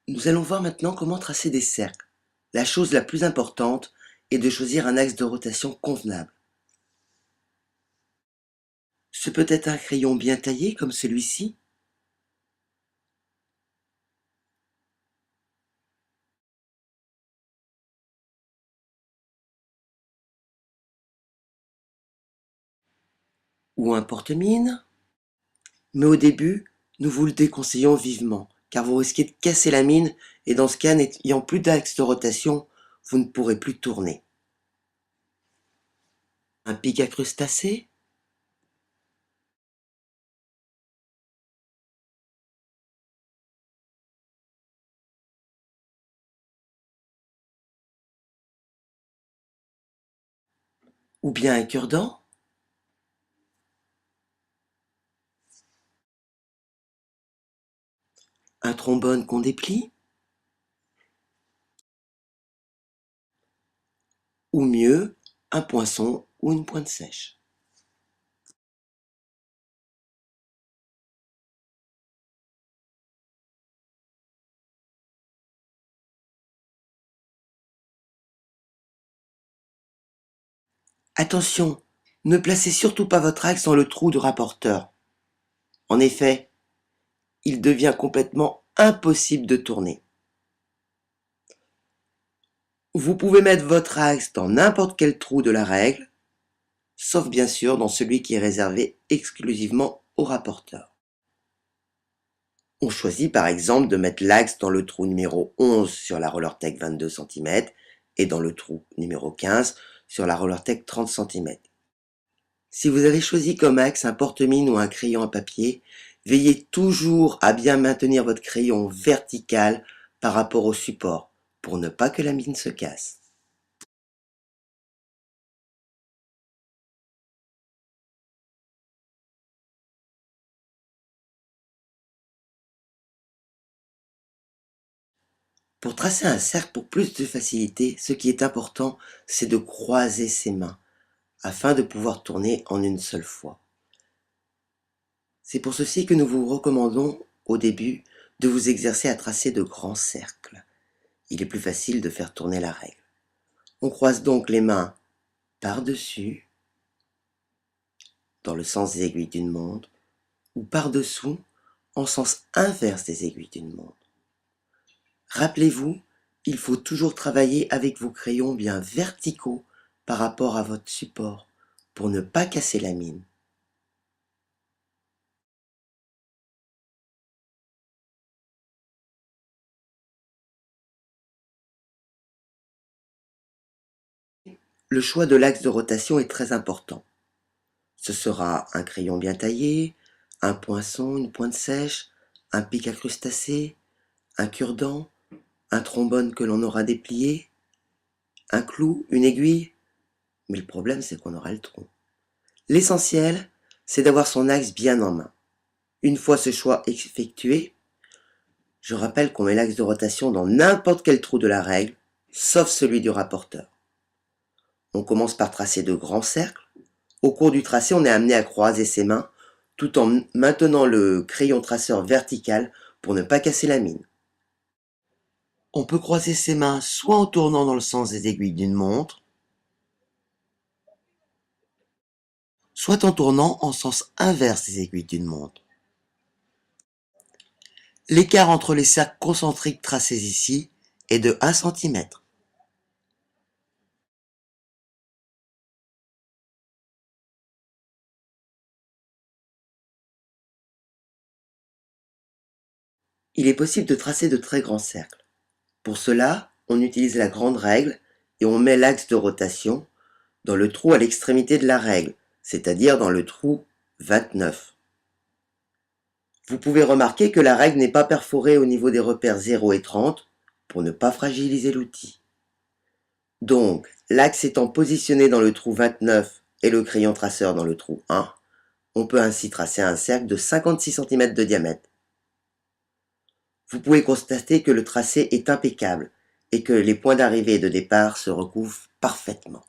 Nous allons voir maintenant comment tracer des cercles. La chose la plus importante est de choisir un axe de rotation convenable. Ce peut être un crayon bien taillé comme celui-ci, ou un porte-mine, mais au début, nous vous le déconseillons vivement, car vous risquez de casser la mine et dans ce cas, n'ayant plus d'axe de rotation, vous ne pourrez plus tourner. Un pic à crustacés, ou bien un cure-dent, un trombone qu'on déplie, ou mieux, un poinçon ou une pointe sèche. Attention, ne placez surtout pas votre axe dans le trou du rapporteur. En effet, il devient complètement impossible de tourner. Vous pouvez mettre votre axe dans n'importe quel trou de la règle, sauf bien sûr dans celui qui est réservé exclusivement au rapporteur. On choisit par exemple de mettre l'axe dans le trou numéro 11 sur la Rollertech 22 cm et dans le trou numéro 15 sur la Rollertech 30 cm. Si vous avez choisi comme axe un porte-mine ou un crayon à papier, veillez toujours à bien maintenir votre crayon vertical par rapport au support pour ne pas que la mine se casse. Pour tracer un cercle pour plus de facilité, ce qui est important, c'est de croiser ses mains afin de pouvoir tourner en une seule fois. C'est pour ceci que nous vous recommandons au début de vous exercer à tracer de grands cercles. Il est plus facile de faire tourner la règle. On croise donc les mains par-dessus, dans le sens des aiguilles d'une montre, ou par-dessous, en sens inverse des aiguilles d'une montre. Rappelez-vous, il faut toujours travailler avec vos crayons bien verticaux par rapport à votre support pour ne pas casser la mine. Le choix de l'axe de rotation est très important. Ce sera un crayon bien taillé, un poinçon, une pointe sèche, un pic à crustacés, un cure-dent, un trombone que l'on aura déplié, un clou, une aiguille, mais le problème c'est qu'on aura le trou. L'essentiel, c'est d'avoir son axe bien en main. Une fois ce choix effectué, je rappelle qu'on met l'axe de rotation dans n'importe quel trou de la règle, sauf celui du rapporteur. On commence par tracer de grands cercles. Au cours du tracé, on est amené à croiser ses mains tout en maintenant le crayon traceur vertical pour ne pas casser la mine. On peut croiser ses mains soit en tournant dans le sens des aiguilles d'une montre, soit en tournant en sens inverse des aiguilles d'une montre. L'écart entre les cercles concentriques tracés ici est de 1 cm. Il est possible de tracer de très grands cercles. Pour cela, on utilise la grande règle et on met l'axe de rotation dans le trou à l'extrémité de la règle, c'est-à-dire dans le trou 29. Vous pouvez remarquer que la règle n'est pas perforée au niveau des repères 0 et 30 pour ne pas fragiliser l'outil. Donc, l'axe étant positionné dans le trou 29 et le crayon traceur dans le trou 1, on peut ainsi tracer un cercle de 56 cm de diamètre. Vous pouvez constater que le tracé est impeccable et que les points d'arrivée et de départ se recouvrent parfaitement.